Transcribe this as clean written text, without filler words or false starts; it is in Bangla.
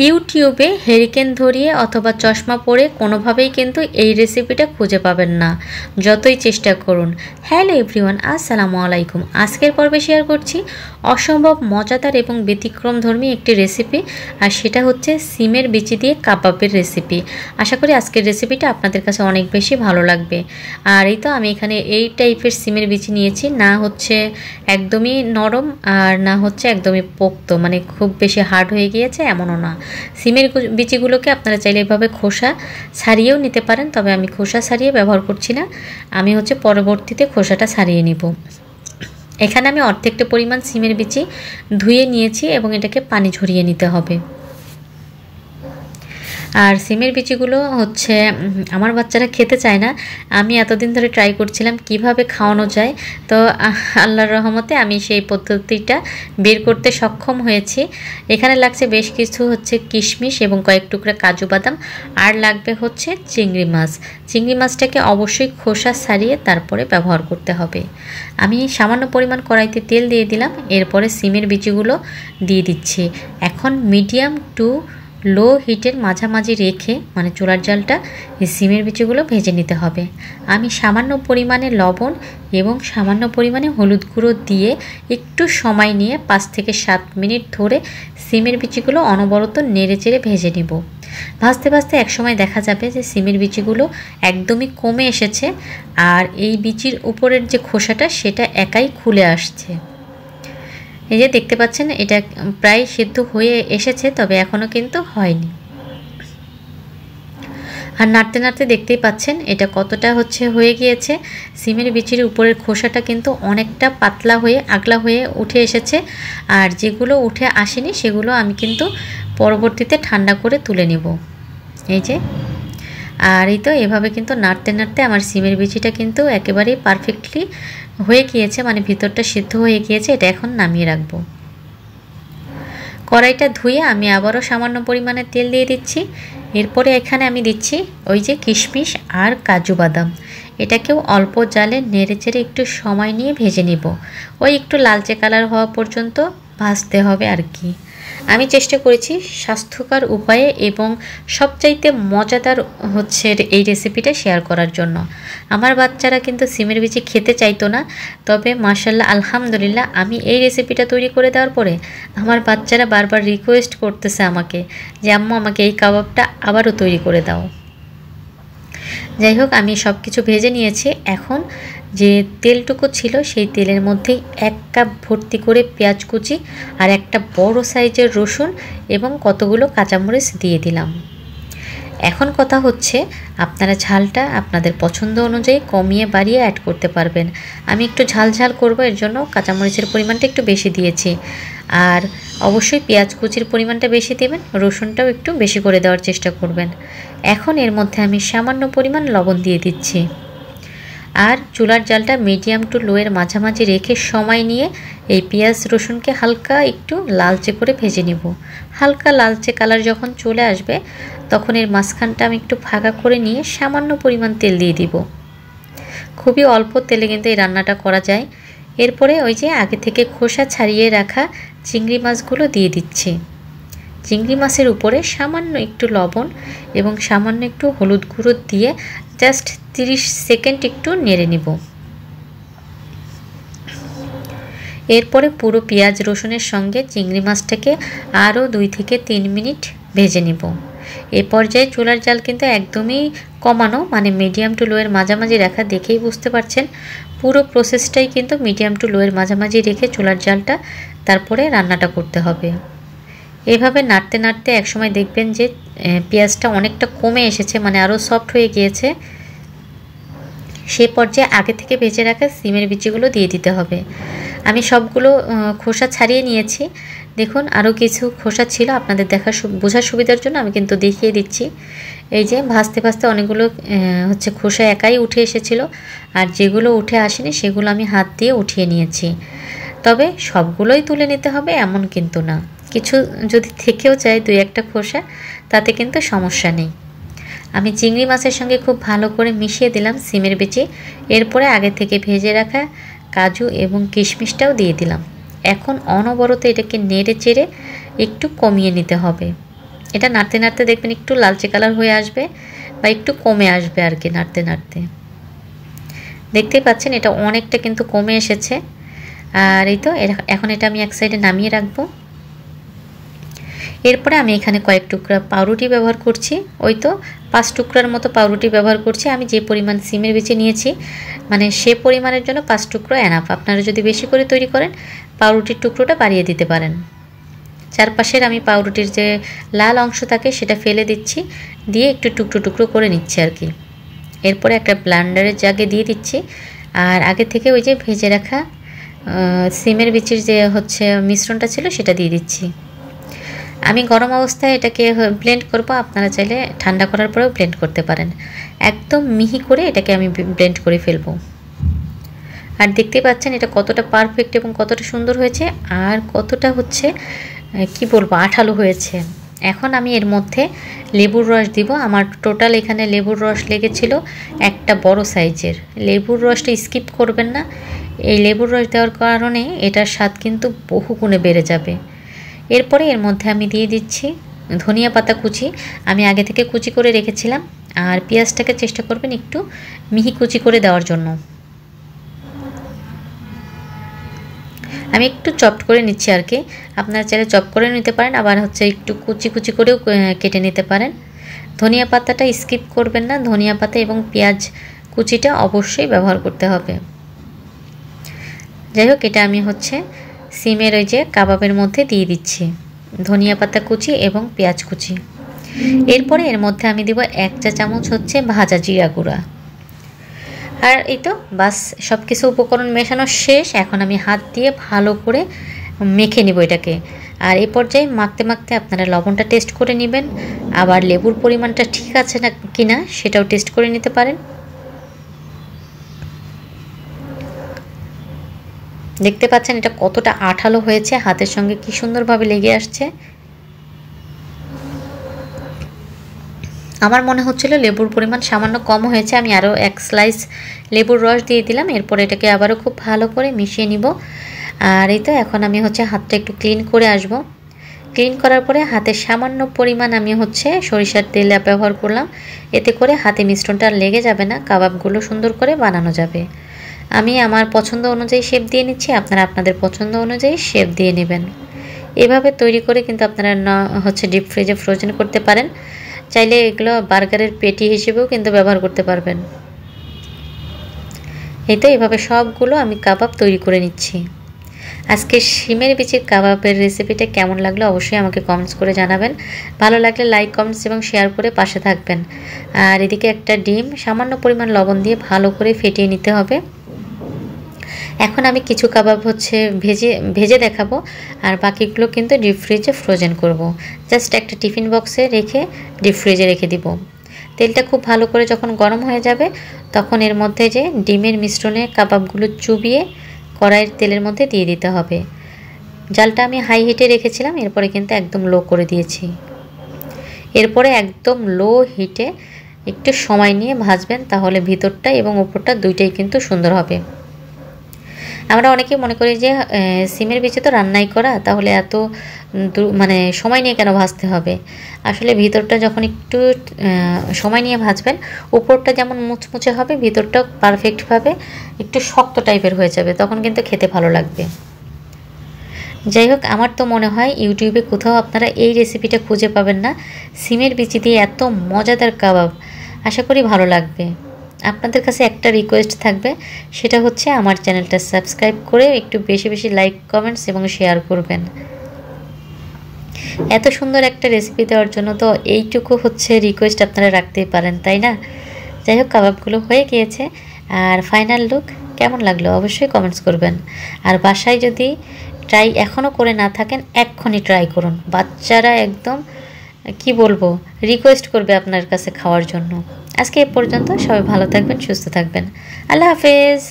ইউটিউবে হেরিকেন ধরিয়ে অথবা চশমা পরে কোনোভাবেই কিন্তু এই রেসিপিটা খুঁজে পাবেন না, যতই চেষ্টা করুন। হ্যালো এভরিওয়ান, আসসালামু আলাইকুম। আজকের পর্বে শেয়ার করছি অসম্ভব মজাদার এবং ব্যতিক্রমধর্মী একটি রেসিপি, আর সেটা হচ্ছে সিমের বিচি দিয়ে কাবাবের রেসিপি। আশা করি আজকের রেসিপিটা আপনাদের কাছে অনেক বেশি ভালো লাগবে। আর এই তো আমি এখানে এই টাইপের সিমের বিচি নিয়েছি, না হচ্ছে একদমই নরম আর না হচ্ছে একদমই পোক্ত, মানে খুব বেশি হার্ড হয়ে গিয়েছে এমনও না। সিমের বিচিগুলোকে আপনারা চাইলে এভাবে খোসা ছাড়িয়েও নিতে পারেন, তবে আমি খোসা ছাড়িয়ে ব্যবহার করছি না, আমি হচ্ছে পরবর্তীতে খোসাটা ছাড়িয়ে নিব। এখানে আমি অর্ধেকটা পরিমাণ সিমের বিচি ধুয়ে নিয়েছি এবং এটাকে পানি ঝরিয়ে নিতে হবে। আর সিমের বিচিগুলো হচ্ছে আমার বাচ্চারা খেতে চায় না, আমি এতদিন ধরে ট্রাই করছিলাম কিভাবে খাওয়ানো যায়, তো আল্লাহর রহমতে আমি সেই পদ্ধতিটা বের করতে সক্ষম হয়েছি। এখানে লাগছে বেশ কিছু হচ্ছে কিশমিশ এবং কয়েক টুকরা কাজু বাদাম, আর লাগবে হচ্ছে চিংড়ি মাছ। চিংড়ি মাছটাকে অবশ্যই খোসা ছাড়িয়ে তারপরে ব্যবহার করতে হবে। আমি সামান্য পরিমাণ কড়াইতে তেল দিয়ে দিলাম, এরপরে সিমের বিচিগুলো দিয়ে দিচ্ছি। এখন মিডিয়াম টু লো হিটের মাঝামাঝি রেখে, মানে চুলার জালটা, এই সিমের বিচিগুলো ভেজে নিতে হবে। আমি সামান্য পরিমাণে লবণ এবং সামান্য পরিমাণে হলুদ গুঁড়ো দিয়ে একটু সময় নিয়ে 5 থেকে 7 মিনিট ধরে সিমের বিচিগুলো অনবরত নেড়েচেড়ে ভেজে নেব। ভাজতে ভাজতে একসময় দেখা যাবে যে সিমের বিচিগুলো একদমই কমে এসেছে, আর এই বিচির উপরের যে খোসাটা সেটা একাই খুলে আসছে। এই যে দেখতে পাচ্ছেন, এটা প্রায় সিদ্ধ হয়ে এসেছে, তবে এখনও কিন্তু হয়নি। আর নাড়তে নাড়তে দেখতেই পাচ্ছেন এটা কতটা হয়ে গিয়েছে। সিমের বিচির উপরের খোসাটা কিন্তু অনেকটা পাতলা হয়ে আগলা হয়ে উঠে এসেছে, আর যেগুলো উঠে আসেনি সেগুলো আমি কিন্তু পরবর্তীতে ঠান্ডা করে তুলে নেব। এই যে, আর এই তো এভাবে কিন্তু নাড়তে নাড়তে আমার সিমের বিচিটা কিন্তু একেবারেই পারফেক্টলি হয়ে গিয়েছে, মানে ভিতরটা সিদ্ধ হয়ে গিয়েছে। এটা এখন নামিয়ে রাখবো। কড়াইটা ধুয়ে আমি আবারও সামান্য পরিমাণে তেল দিয়ে দিচ্ছি। এরপরে এখানে আমি দিচ্ছি ওই যে কিশমিশ আর কাজু বাদাম, এটাকেও অল্প জালে নেড়েচেড়ে একটু সময় নিয়ে ভেজে নিব। ওই একটু লালচে কালার হওয়া পর্যন্ত ভাজতে হবে আর কি। আমি চেষ্টা করেছি স্বাস্থ্যকর উপায়ে এবং সবচাইতে মজাদার এই রেসিপিটা শেয়ার করার জন্য। আমার বাচ্চারা কিন্তু সিমের বিচি খেতে চাইতো না, তবে মাশাআল্লাহ আলহামদুলিল্লাহ আমি এই রেসিপিটা তৈরি করে দেওয়ার পরে আমার বাচ্চারা বারবার রিকোয়েস্ট করতেছে আমাকে যে আম্মু আমাকে এই কাবাবটা আবারও তৈরি করে দাও। যাই হোক, আমি সব কিছু ভেজে নিয়েছি। এখন যে তেলটুকু ছিল সেই তেলের মধ্যে 1 কাপ ভর্তি করে পেঁয়াজ কুচি আর একটা বড় সাইজের রসুন এবং কতগুলো কাঁচামরিচ দিয়ে দিলাম। এখন কথা হচ্ছে, আপনারা ঝালটা আপনাদের পছন্দ অনুযায়ী কমিয়ে বাড়িয়ে অ্যাড করতে পারবেন। আমি একটু ঝাল ঝাল করব, এর জন্য কাঁচামরিচের পরিমাণটা একটু বেশি দিয়েছি। আর অবশ্যই পেঁয়াজ কুচির পরিমাণটা বেশি দেবেন, রসুনটাও একটু বেশি করে দেওয়ার চেষ্টা করবেন। এখন এর মধ্যে আমি সামান্য পরিমাণ লবণ দিয়ে দিচ্ছি, আর চুলার জালটা মিডিয়াম টু লোয়ের মাঝামাঝি রেখে সময় নিয়ে এই পেঁয়াজ রসুনকে হালকা একটু লালচে করে ভেজে নিব। হালকা লালচে কালার যখন চলে আসবে তখন এর মাঝখানটা আমি একটু ফাঁকা করে নিয়ে সামান্য পরিমাণ তেল দিয়ে দিব। খুবই অল্প তেলে কিন্তু এই রান্নাটা করা যায়। এরপরে ওই যে আগে থেকে খোসা ছাড়িয়ে রাখা চিংড়ি মাছগুলো দিয়ে দিচ্ছি। চিংড়ি মাছের উপরে সামান্য একটু লবণ এবং সামান্য একটু হলুদ গুঁড়ো দিয়ে জাস্ট 30 সেকেন্ড একটু নেড়ে নিব। এরপরে পুরো পেঁয়াজ রসুনের সঙ্গে চিংড়ি মাছটাকে আরও 2 থেকে 3 মিনিট ভেজে নিব। এ পর্যায়ে চুলার জাল কিন্তু একদমই কমানো, মানে মিডিয়াম টু লোয়ের মাঝামাঝি রাখা। দেখেই বুঝতে পারছেন পুরো প্রসেসটাই কিন্তু মিডিয়াম টু লোয়ের মাঝামাঝি রেখে চুলার জালটা তারপরে রান্নাটা করতে হবে। এভাবে নাড়তে নাড়তে একসময় দেখবেন যে পেঁয়াজটা অনেকটা কমে এসেছে, মানে আরও সফট হয়ে গিয়েছে। সে পর্যায়ে আগে থেকে ভেজে রাখা সিমের বিচিগুলো দিয়ে দিতে হবে। আমি সবগুলো খোসা ছাড়িয়ে নিয়েছি। দেখুন আরও কিছু খোসা ছিল, আপনাদের বোঝার সুবিধার জন্য আমি কিন্তু দেখিয়ে দিচ্ছি। এই যে ভাজতে ভাজতে অনেকগুলো খোসা একাই উঠে এসেছিলো, আর যেগুলো উঠে আসেনি সেগুলো আমি হাত দিয়ে উঠিয়ে নিয়েছি। তবে সবগুলোই তুলে নিতে হবে এমন কিন্তু না, কিছু যদি থেকেও যায় 2-1টা খোসা, তাতে কিন্তু সমস্যা নেই। আমি চিংড়ি মাছের সঙ্গে খুব ভালো করে মিশিয়ে দিলাম সিমের বিচি। এরপরে আগে থেকে ভেজে রাখা কাজু এবং কিশমিশটাও দিয়ে দিলাম। এখন অনবরত এটাকে নেড়ে চেড়ে একটু কমিয়ে নিতে হবে। এটা নাড়তে নাড়তে দেখবেন একটু লালচে কালার হয়ে আসবে বা একটু কমে আসবে আর কি নাড়তে নাড়তে। দেখতেই পাচ্ছেন এটা অনেকটা কিন্তু কমে এসেছে। আর এই তো এখন এটা আমি এক সাইডে নামিয়ে রাখবো। এরপরে আমি এখানে কয়েক টুকরা পাউরুটি ব্যবহার করছি। ওই তো 5 টুকরার মতো পাউরুটি ব্যবহার করছি। আমি যে পরিমাণ সিমের বিচি নিয়েছি মানে সে পরিমাণের জন্য 5 টুকরো এনাফ। আপনারা যদি বেশি করে তৈরি করেন পাউরুটির টুকরোটা বাড়িয়ে দিতে পারেন। চারপাশের আমি পাউরুটির যে লাল অংশ থাকে সেটা ফেলে দিচ্ছি, দিয়ে একটু টুকরো টুকরো করে নিচ্ছি আর কি। এরপরে একটা ব্লেন্ডারের জাগে দিয়ে দিচ্ছি। আর আগে থেকে ওই যে ভেজে রাখা সিমের বিচির যে হচ্ছে মিশ্রণটা ছিল সেটা দিয়ে দিচ্ছি। আমি গরম অবস্থায় এটাকে ব্লেন্ড করব, আপনারা চাইলে ঠান্ডা করার পরেও ব্লেন্ড করতে পারেন। একদম মিহি করে এটাকে আমি ব্লেন্ড করে ফেলবো। আর দেখতে পাচ্ছেন এটা কতটা পারফেক্ট এবং কতটা সুন্দর হয়েছে আর কতটা হচ্ছে কি বলবো আঠালো হয়েছে। এখন আমি এর মধ্যে লেবুর রস দিব। আমার টোটাল এখানে লেবুর রস লেগেছিল একটা বড় সাইজের। লেবুর রসটা স্কিপ করবেন না, এই লেবুর রস দেওয়ার কারণে এটার স্বাদ কিন্তু বহু গুণে বেড়ে যাবে। এরপরে এর মধ্যে আমি দিয়ে দিচ্ছি ধনিয়া পাতা কুচি। আমি আগে থেকে কুচি করে রেখেছিলাম। আর পেঁয়াজটাকে চেষ্টা করবেন একটু মিহি কুচি করে দেওয়ার জন্য। আমি একটু চপড করে নিচ্ছি আর কি। আপনারা চাইলে চপ করে নিতে পারেন, আবার হচ্ছে একটু কুচি কুচি করেও কেটে নিতে পারেন। ধনিয়া পাতাটা স্কিপ করবেন না, ধনিয়া পাতা এবং পেঁয়াজ কুচিটা অবশ্যই ব্যবহার করতে হবে। যাই হোক এটা আমি হচ্ছে সিমের ওই যে কাবাবের মধ্যে দিয়ে দিচ্ছি ধনিয়া পাতা কুচি এবং পেঁয়াজ কুচি। এরপরে এর মধ্যে আমি দিব 1 চা চামচ হচ্ছে ভাজা জিরা গুঁড়া। আর এই তো বাস সব কিছু উপকরণ মেশানো শেষ। এখন আমি হাত দিয়ে ভালো করে মেখে নিব এটাকে। আর এই পর্যায়ে মাখতে মাখতে আপনারা লবণটা টেস্ট করে নেবেন, আবার লেবুর পরিমাণটা ঠিক আছে না কিনা সেটাও টেস্ট করে নিতে পারেন। দেখতে পাচ্ছেন এটা কতটা আঠালো হয়েছে, হাতের সঙ্গে কি সুন্দরভাবে লেগে আসছে। আমার মনে হচ্ছিল লেবুর পরিমাণ সামান্য কম হয়েছে, আমি আরও 1 স্লাইস লেবুর রস দিয়ে দিলাম। এরপর এটাকে আবারও খুব ভালো করে মিশিয়ে নিব। আর এই তো এখন আমি হচ্ছে হাতটা একটু ক্লিন করে আসব। ক্লিন করার পরে হাতে সামান্য পরিমাণ আমি হচ্ছে সরিষার তেল ব্যবহার করলাম। এতে করে হাতে মিশ্রণটা লেগে যাবে না, কাবাবগুলো সুন্দর করে বানানো যাবে। আমি আমার পছন্দ অনুযায়ী শেপ দিয়ে নিচ্ছি, আপনারা আপনাদের পছন্দ অনুযায়ী শেপ দিয়ে নেবেন। এভাবে তৈরি করে কিন্তু আপনারা হচ্ছে ডিপ ফ্রিজে ফ্রোজেন করতে পারেন। চাইলে এগুলো বার্গারের পেটি হিসেবেও কিন্তু ব্যবহার করতে পারবেন। এই তো এইভাবে সবগুলো আমি কাবাব তৈরি করে নিচ্ছি। আজকে শিমের বিচির কাবাবের রেসিপিটা কেমন লাগলো অবশ্যই আমাকে কমেন্টস করে জানাবেন। ভালো লাগলে লাইক কমেন্টস এবং শেয়ার করে পাশে থাকবেন। আর এদিকে একটা ডিম সামান্য পরিমাণ লবণ দিয়ে ভালো করে ফেটিয়ে নিতে হবে। এখন আমি কিছু কাবাব হচ্ছে ভেজে দেখাবো, আর বাকিগুলো কিন্তু ডিপ ফ্রিজে ফ্রোজেন করব। জাস্ট একটা টিফিন বক্সে রেখে ডিপ ফ্রিজে রেখে দিব। তেলটা খুব ভালো করে যখন গরম হয়ে যাবে তখন এর মধ্যে যে ডিমের মিশ্রণে কাবাবগুলো চুবিয়ে কড়াইয়ের তেলের মধ্যে দিয়ে দিতে হবে। জালটা আমি হাই হিটে রেখেছিলাম, এরপরে কিন্তু একদম লো করে দিয়েছি। এরপরে একদম লো হিটে একটু সময় নিয়ে ভাজবেন, তাহলে ভিতরটা এবং উপরটা দুইটাই কিন্তু সুন্দর হবে। আমরা অনেকেই মনে করি যে সিমের বিচি তো রান্নাই করা, তাহলে এত মানে সময় নিয়ে কেন ভাজতে হবে। আসলে ভিতরটা যখন একটু সময় নিয়ে ভাজবেন উপরটা যেমন মুচমুচে হবে, ভিতরটাও পারফেক্টভাবে একটু শক্ত টাইপের হয়ে যাবে, তখন কিন্তু খেতে ভালো লাগবে। যাই হোক আমার তো মনে হয় ইউটিউবে কোথাও আপনারা এই রেসিপিটা খুঁজে পাবেন না, সিমের বিচি দিয়ে এত মজাদার কাবাব। আশা করি ভালো লাগবে। আপনাদের কাছে একটা রিকোয়েস্ট থাকবে, সেটা হচ্ছে আমার চ্যানেলটা সাবস্ক্রাইব করে একটু বেশি বেশি লাইক কমেন্টস এবং শেয়ার করবেন। এত সুন্দর একটা রেসিপি দেওয়ার জন্য তো এইটুকু হচ্ছে রিকোয়েস্ট আপনারা রাখতেই পারেন, তাই না? যাই হোক কাবাবগুলো হয়ে গিয়েছে। আর ফাইনাল লুক কেমন লাগলো অবশ্যই কমেন্টস করবেন। আর বাসায় যদি ট্রাই এখনও করে না থাকেন এক্ষুনি ট্রাই করুন। বাচ্চারা একদম কি বলবো রিকোয়েস্ট করবে আপনার কাছে খাওয়ার জন্য। আজকে এ পর্যন্ত, সবাই ভালো থাকবেন, সুস্থ থাকবেন। আল্লাহ হাফেজ।